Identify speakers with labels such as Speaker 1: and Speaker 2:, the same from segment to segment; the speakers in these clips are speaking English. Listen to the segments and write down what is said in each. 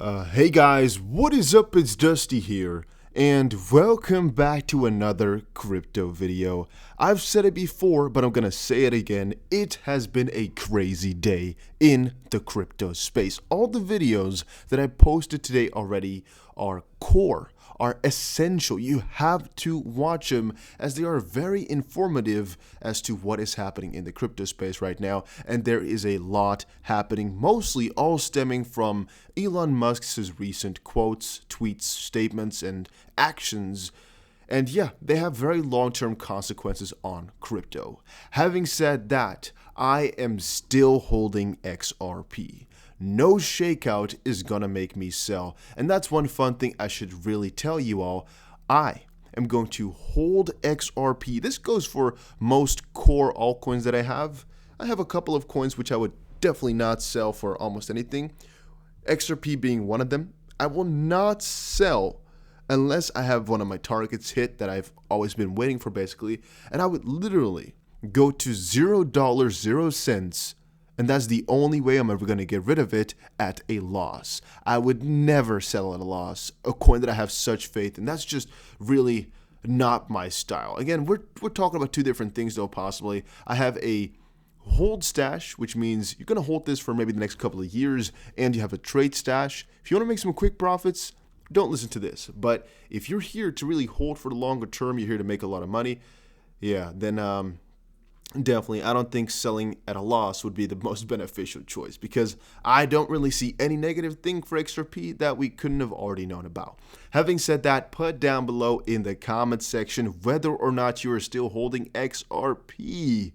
Speaker 1: Hey guys, what is up? It's Dusty here, and welcome back to another crypto video. I've said it before, but I'm gonna say it again. It has been a crazy day in the crypto space. All the videos that I posted today already are core, are essential. You have to watch them as they are very informative as to what is happening in the crypto space right now. And there is a lot happening, mostly all stemming from Elon Musk's recent quotes, tweets, statements, and actions. And yeah, they have very long-term consequences on crypto. Having said that, I am still holding XRP. No shakeout is gonna make me sell. And that's one fun thing I should really tell you all. I am going to hold XRP. This goes for most core altcoins that I have. I have a couple of coins which I would definitely not sell for almost anything. XRP being one of them. I will not sell unless I have one of my targets hit that I've always been waiting for basically. And I would literally go to $0, 0 cents. And that's the only way I'm ever going to get rid of it at a loss. I would never sell at a loss a coin that I have such faith in. That's just really not my style. Again, we're talking about two different things though possibly. I have a hold stash, which means you're going to hold this for maybe the next couple of years, and you have a trade stash. If you want to make some quick profits, don't listen to this. But if you're here to really hold for the longer term, you're here to make a lot of money, yeah, then definitely, I don't think selling at a loss would be the most beneficial choice because I don't really see any negative thing for XRP that we couldn't have already known about. Having said that, put down below in the comment section whether or not you are still holding XRP.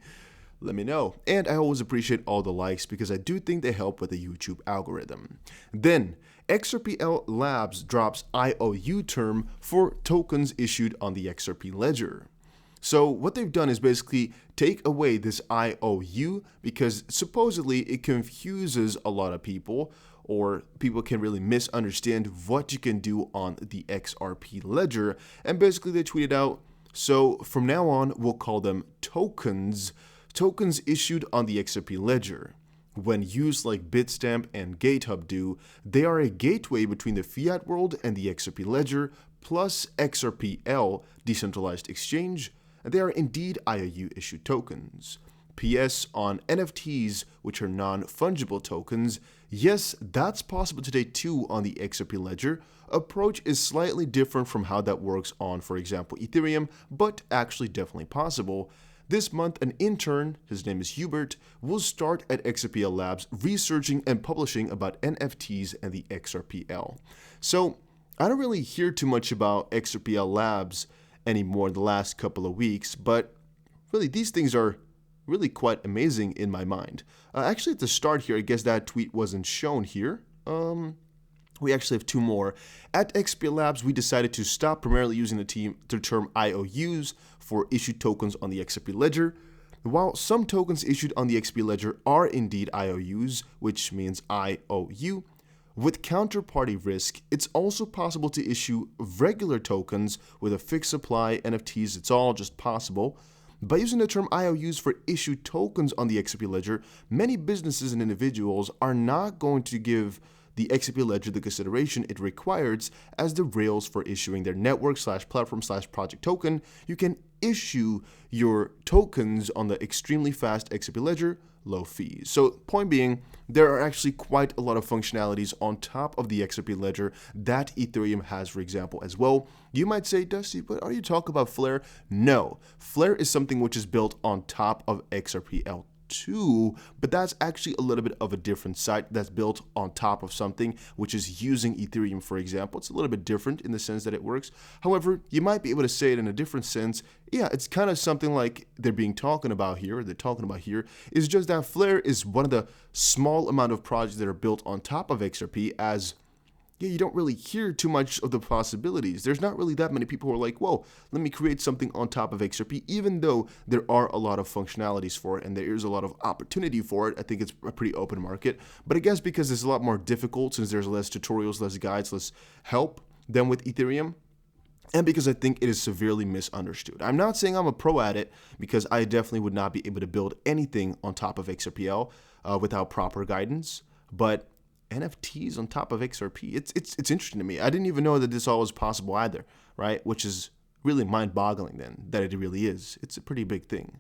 Speaker 1: Let me know. And I always appreciate all the likes because I do think they help with the YouTube algorithm. Then, XRP Labs drops IOU term for tokens issued on the XRP ledger. So what they've done is basically take away this IOU because supposedly it confuses a lot of people, or people can really misunderstand what you can do on the XRP ledger. And basically they tweeted out, so from now on we'll call them tokens issued on the XRP ledger. When used like Bitstamp and GateHub do, they are a gateway between the fiat world and the XRP ledger plus XRPL decentralized exchange. They are indeed IOU issued tokens. PS on NFTs, which are non-fungible tokens, yes, that's possible today too on the XRP ledger. Approach is slightly different from how that works on, for example, Ethereum, but actually definitely possible. This month, an intern, his name is Hubert, will start at XRP Labs researching and publishing about NFTs and the XRPL. So I don't really hear too much about XRP Labs anymore the last couple of weeks, but really these things are really quite amazing in my mind. Actually at the start here, I guess that tweet wasn't shown here. We actually have two more. At XRP Labs, we decided to stop primarily using the term IOUs for issued tokens on the XRP ledger. While some tokens issued on the XRP ledger are indeed IOUs, which means IOU, with counterparty risk, it's also possible to issue regular tokens with a fixed supply, NFTs, it's all just possible. By using the term IOUs for issued tokens on the XRP ledger, many businesses and individuals are not going to give the XRP ledger the consideration it requires as the rails for issuing their network/platform/project token. You can issue your tokens on the extremely fast XRP ledger, low fees. So point being, there are actually quite a lot of functionalities on top of the XRP ledger that Ethereum has, for example, as well. You might say, Dusty, but are you talking about Flare? No, Flare is something which is built on top of XRPL. But that's actually a little bit of a different site that's built on top of something which is using Ethereum, for example. It's a little bit different in the sense that it works. However, you might be able to say it in a different sense. Yeah, it's kind of something like they're talking about here is just that Flare is one of the small amount of projects that are built on top of XRP, as you don't really hear too much of the possibilities. There's not really that many people who are like, whoa, let me create something on top of XRP, even though there are a lot of functionalities for it and there is a lot of opportunity for it. I think it's a pretty open market. But I guess because it's a lot more difficult since there's less tutorials, less guides, less help than with Ethereum, and because I think it is severely misunderstood. I'm not saying I'm a pro at it, because I definitely would not be able to build anything on top of XRPL without proper guidance. But NFTs on top of XRP. It's interesting to me. I didn't even know that this all was possible either, right? Which is really mind-boggling then, that it really is. It's a pretty big thing.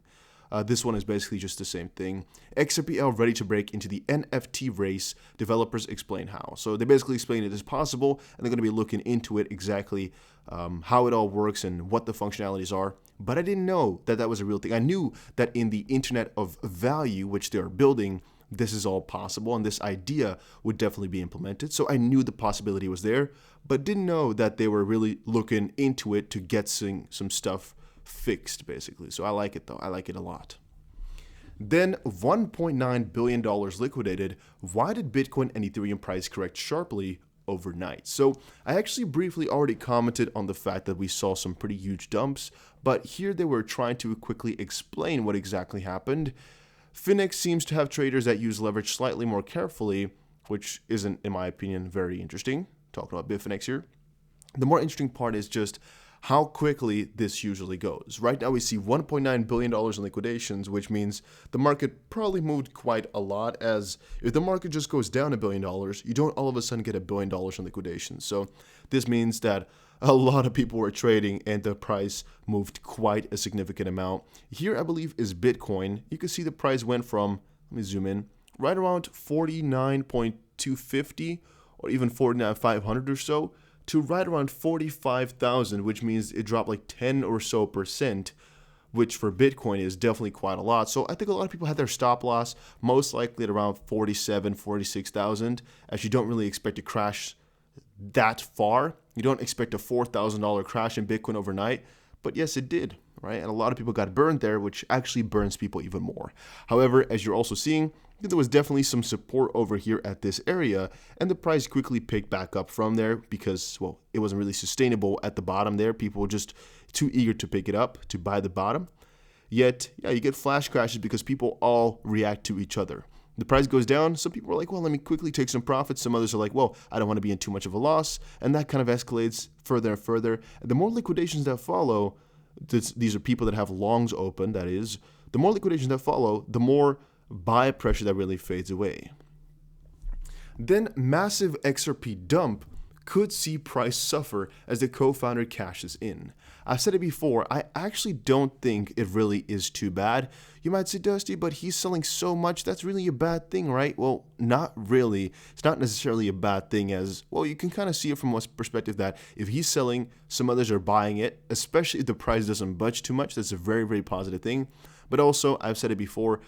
Speaker 1: This one is basically just the same thing. XRP ready to break into the NFT race. Developers explain how. So they basically explain it is possible, and they're going to be looking into it exactly how it all works and what the functionalities are. But I didn't know that that was a real thing. I knew that in the Internet of Value, which they're building, this is all possible, and this idea would definitely be implemented. So I knew the possibility was there, but didn't know that they were really looking into it to get some stuff fixed, basically. So I like it, though. I like it a lot. Then $1.9 billion liquidated. Why did Bitcoin and Ethereum price correct sharply overnight? So I actually briefly already commented on the fact that we saw some pretty huge dumps, but here they were trying to quickly explain what exactly happened. Finex seems to have traders that use leverage slightly more carefully, which isn't, in my opinion, very interesting. Talking about Bitfinex here. The more interesting part is just how quickly this usually goes. Right now we see $1.9 billion in liquidations, which means the market probably moved quite a lot, as if the market just goes down $1 billion, you don't all of a sudden get $1 billion in liquidations. So this means that a lot of people were trading and the price moved quite a significant amount. Here I believe is Bitcoin. You can see the price went from, let me zoom in, right around 49.250 or even 49,500 or so, to right around 45,000, which means it dropped like 10 or so %, which for Bitcoin is definitely quite a lot. So I think a lot of people had their stop loss most likely at around 47, 46,000, as you don't really expect to crash that far. You don't expect a $4,000 crash in Bitcoin overnight, but yes, it did, right? And a lot of people got burned there, which actually burns people even more. However, as you're also seeing, there was definitely some support over here at this area, and the price quickly picked back up from there because, well, it wasn't really sustainable at the bottom there. People were just too eager to pick it up, to buy the bottom. Yet, yeah, you get flash crashes because people all react to each other. The price goes down, some people are like, well, let me quickly take some profits. Some others are like, well, I don't want to be in too much of a loss, and that kind of escalates further and further. And the more liquidations that follow, these are people that have longs open, that is, the more liquidations that follow, the more buy pressure that really fades away. Then massive XRP dump could see price suffer as the co-founder cashes in. I've said it before, I actually don't think it really is too bad. You might say, Dusty, but he's selling so much, that's really a bad thing, right? Well, not really. It's not necessarily a bad thing, as, well, you can kind of see it from one perspective that if he's selling, some others are buying it, especially if the price doesn't budge too much. That's a very, very positive thing. But also, I've said it before,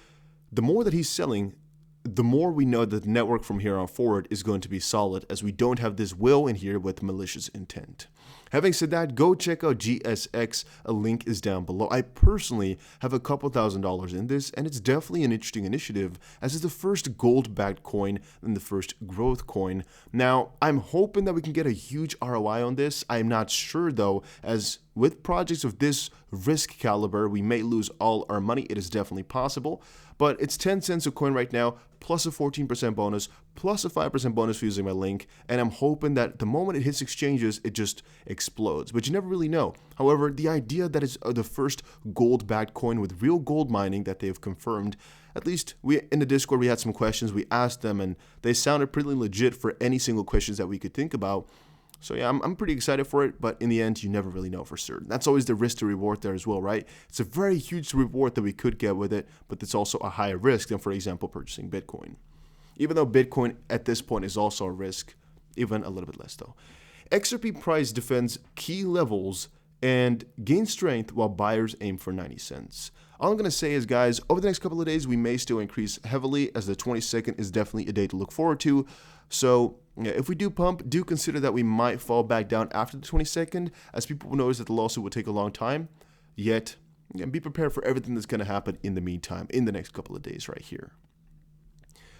Speaker 1: the more that he's selling, the more we know that the network from here on forward is going to be solid, as we don't have this will in here with malicious intent. Having said that, go check out GSX. A link is down below. I personally have a couple $1,000s in this, and it's definitely an interesting initiative, as it's the first gold-backed coin and the first growth coin. Now, I'm hoping that we can get a huge ROI on this. I'm not sure, though, as with projects of this risk caliber, we may lose all our money. It is definitely possible, but it's 10 cents a coin right now, plus a 14% bonus, plus a 5% bonus for using my link, and I'm hoping that the moment it hits exchanges, it just explodes, but you never really know. However, the idea that it's the first gold-backed coin with real gold mining that they've confirmed, at least we in the Discord, we had some questions, we asked them, and they sounded pretty legit for any single questions that we could think about. So yeah, I'm pretty excited for it, but in the end, you never really know for certain. That's always the risk to reward there as well, right? It's a very huge reward that we could get with it, but it's also a higher risk than, for example, purchasing Bitcoin. Even though Bitcoin at this point is also a risk, even a little bit less though. XRP price defends key levels and gains strength while buyers aim for 90 cents. All I'm going to say is, guys, over the next couple of days, we may still increase heavily, as the 22nd is definitely a day to look forward to. So yeah, if we do pump, do consider that we might fall back down after the 22nd, as people will notice that the lawsuit will take a long time. Yet, yeah, be prepared for everything that's going to happen in the meantime, in the next couple of days right here.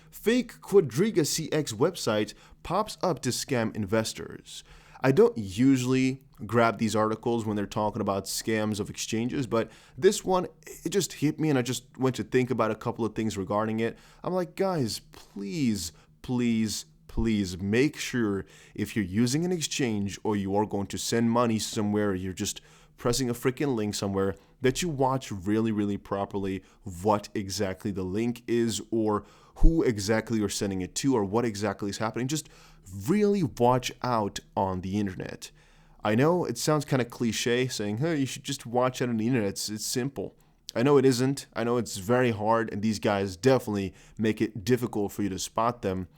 Speaker 1: Fake Quadriga CX website pops up to scam investors. I don't usually grab these articles when they're talking about scams of exchanges, but this one, it just hit me and I just went to think about a couple of things regarding it. I'm like, guys, please make sure if you're using an exchange or you are going to send money somewhere, you're just pressing a freaking link somewhere, that you watch really properly what exactly the link is or who exactly you're sending it to or what exactly is happening. Just really watch out on the internet. I know it sounds kind of cliche saying, hey, you should just watch out on the internet. It's simple. I know it isn't. I know it's very hard, and these guys definitely make it difficult for you to spot them.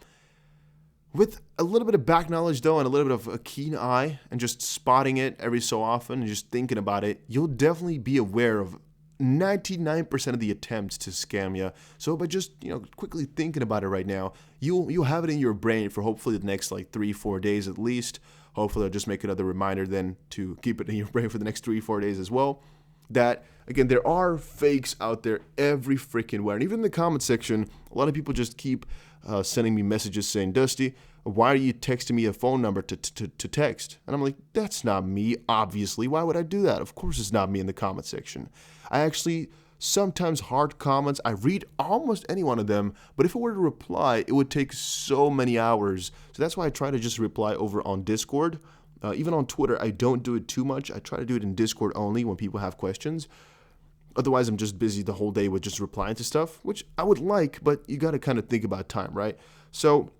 Speaker 1: With a little bit of back knowledge, though, and a little bit of a keen eye, and just spotting it every so often and just thinking about it, you'll definitely be aware of 99% of the attempts to scam you. So by just quickly thinking about it right now, you'll have it in your brain for hopefully the next like 3-4 days at least. Hopefully I'll just make another reminder then to keep it in your brain for the next 3-4 days as well. That again, there are fakes out there every freaking where, and even in the comment section, a lot of people just keep sending me messages saying, Dusty, why are you texting me a phone number to text? And I'm like, that's not me, obviously. Why would I do that? Of course it's not me in the comment section. I actually sometimes hard comments, I read almost any one of them, but if I were to reply, it would take so many hours. So that's why I try to just reply over on Discord. Even on Twitter, I don't do it too much. I try to do it in Discord only when people have questions. Otherwise, I'm just busy the whole day with just replying to stuff, which I would like, but you got to kind of think about time, right? So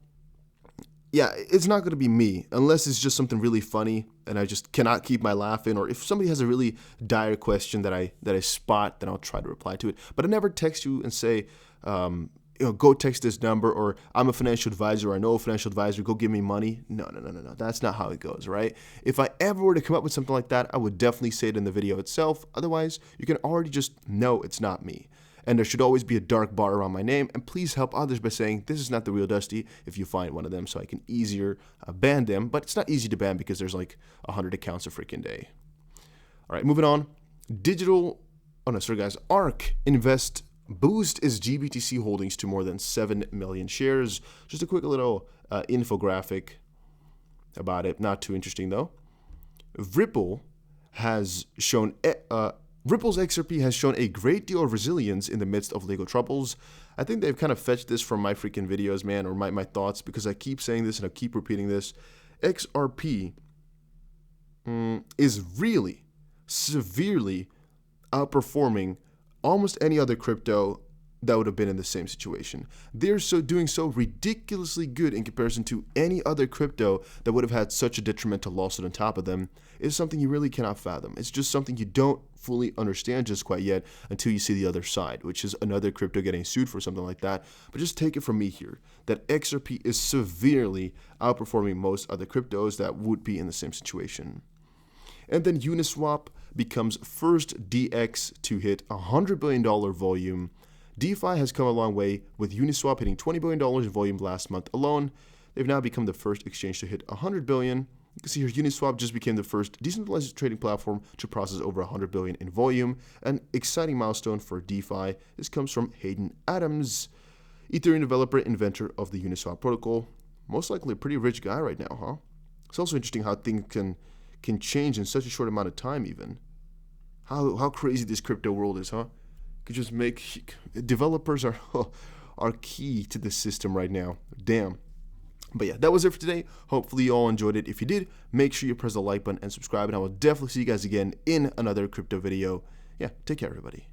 Speaker 1: yeah, it's not going to be me unless it's just something really funny and I just cannot keep my laugh in, or if somebody has a really dire question that I spot, then I'll try to reply to it. But I never text you and say, go text this number, or I'm a financial advisor, or I know a financial advisor, go give me money. No. That's not how it goes, right? If I ever were to come up with something like that, I would definitely say it in the video itself. Otherwise, you can already just know it's not me. And there should always be a dark bar around my name. And please help others by saying, this is not the real Dusty, if you find one of them, so I can easier ban them. But it's not easy to ban because there's like 100 accounts a freaking day. All right, moving on. ARK Invest boost its GBTC holdings to more than 7 million shares. Just a quick little infographic about it. Not too interesting though. Ripple's XRP has shown a great deal of resilience in the midst of legal troubles. I think they've kind of fetched this from my freaking videos, man, or my thoughts, because I keep saying this and I keep repeating this. XRP is really severely outperforming almost any other crypto that would have been in the same situation. They're doing so ridiculously good in comparison to any other crypto that would have had such a detrimental lawsuit on top of them. It's something you really cannot fathom. It's just something you don't fully understand just quite yet until you see the other side, which is another crypto getting sued for something like that. But just take it from me here, that XRP is severely outperforming most other cryptos that would be in the same situation. And then Uniswap becomes first DX to hit $100 billion volume. DeFi has come a long way, with Uniswap hitting $20 billion in volume last month alone. They've now become the first exchange to hit $100 billion. You can see here Uniswap just became the first decentralized trading platform to process over $100 billion in volume. An exciting milestone for DeFi. This comes from Hayden Adams, Ethereum developer, inventor of the Uniswap protocol. Most likely a pretty rich guy right now, huh? It's also interesting how things can change in such a short amount of time even. How crazy this crypto world is, huh? Could just make developers are key to the system right now. Damn. But yeah, that was it for today. Hopefully you all enjoyed it. If you did, make sure you press the like button and subscribe, and I will definitely see you guys again in another crypto video. Yeah, take care, everybody.